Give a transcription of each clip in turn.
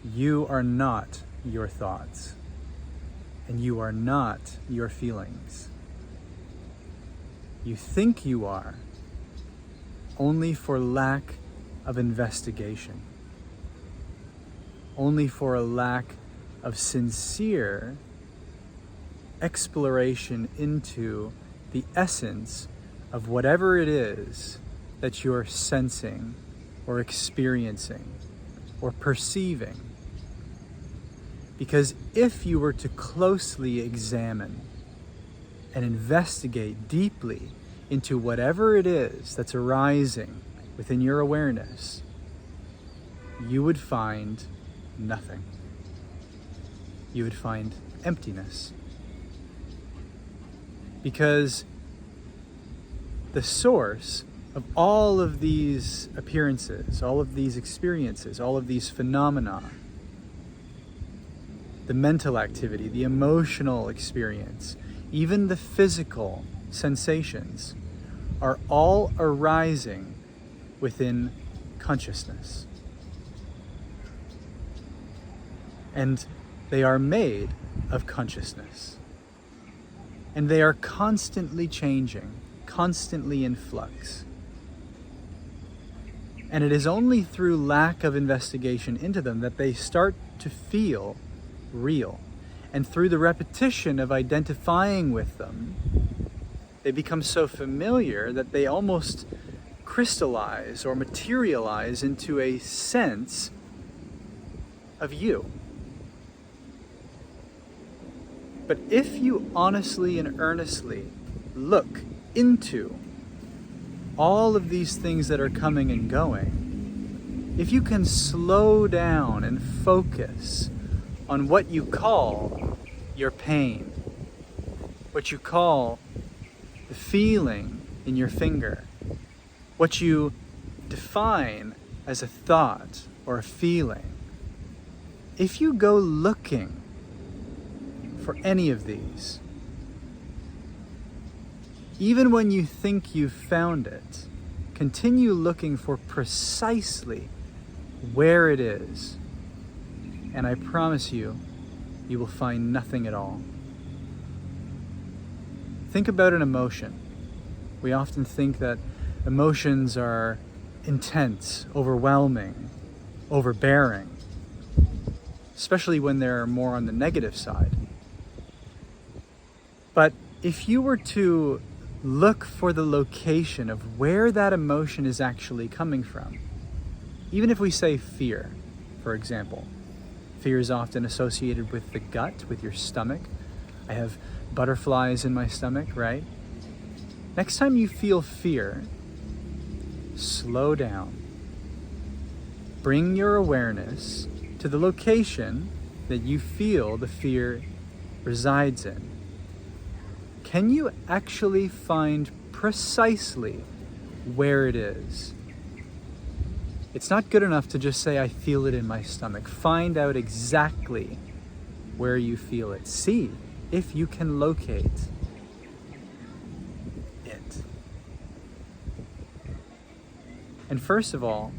You are not your thoughts, and you are not your feelings. You think you are, only for lack of investigation, only for a lack of sincere exploration into the essence of whatever it is that you're sensing or experiencing or perceiving. Because if you were to closely examine and investigate deeply into whatever it is that's arising within your awareness, you would find nothing. You would find emptiness. Because the source of all of these appearances, all of these experiences, all of these phenomena, the mental activity, the emotional experience, even the physical sensations, are all arising within consciousness. And they are made of consciousness. And they are constantly changing, constantly in flux. And it is only through lack of investigation into them that they start to feel real. And through the repetition of identifying with them, they become so familiar that they almost crystallize or materialize into a sense of you. But if you honestly and earnestly look into all of these things that are coming and going, if you can slow down and focus on what you call your pain, what you call the feeling in your finger, what you define as a thought or a feeling, if you go looking for any of these, even when you think you've found it, continue looking for precisely where it is. And I promise you, you will find nothing at all. Think about an emotion. We often think that emotions are intense, overwhelming, overbearing, especially when they're more on the negative side. But if you were to look for the location of where that emotion is actually coming from, even if we say fear, for example, fear is often associated with the gut, with your stomach. I have butterflies in my stomach, right? Next time you feel fear, slow down. Bring your awareness to the location that you feel the fear resides in. Can you actually find precisely where it is? It's not good enough to just say, I feel it in my stomach. Find out exactly where you feel it. See if you can locate it. And first of all,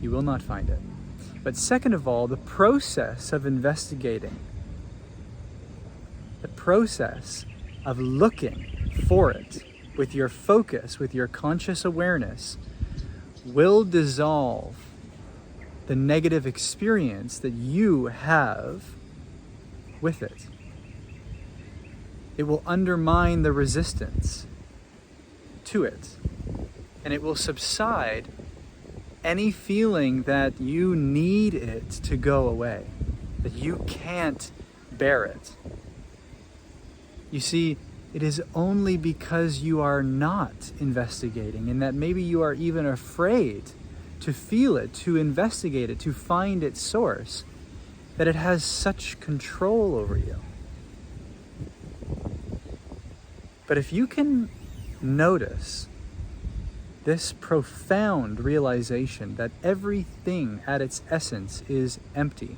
you will not find it. But second of all, the process of investigating, the process of looking for it with your focus, with your conscious awareness, will dissolve the negative experience that you have with it. It will undermine the resistance to it, and it will subside any feeling that you need it to go away, that you can't bear it. You see, it is only because you are not investigating, and that maybe you are even afraid to feel it, to investigate it, to find its source, that it has such control over you. But if you can notice this profound realization that everything at its essence is empty,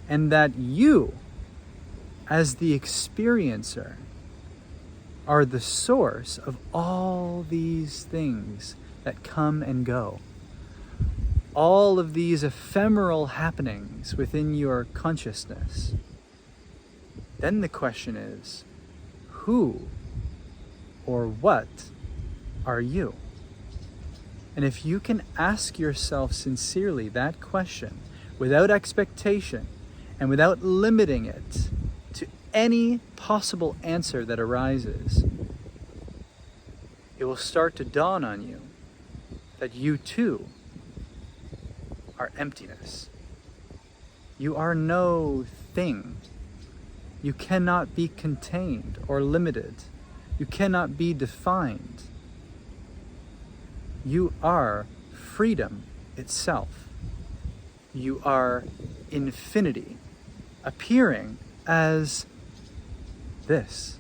and that you, as the experiencer, are the source of all these things that come and go, all of these ephemeral happenings within your consciousness, then the question is, who or what are you? And if you can ask yourself sincerely that question without expectation and without limiting it to any possible answer that arises, it will start to dawn on you that you too are emptiness. You are no thing. You cannot be contained or limited. You cannot be defined. You are freedom itself. You are infinity, appearing as this.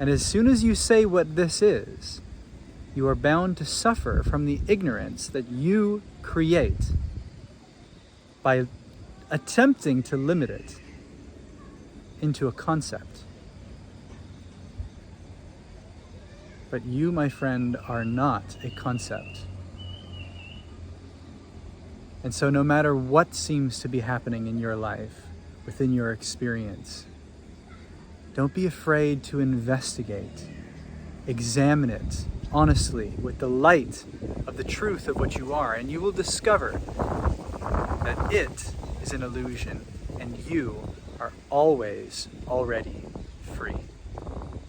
And as soon as you say what this is, you are bound to suffer from the ignorance that you create by attempting to limit it into a concept. But you, my friend, are not a concept. And so no matter what seems to be happening in your life, within your experience, don't be afraid to investigate, examine it honestly with the light of the truth of what you are, and you will discover that it is an illusion and you are always already free.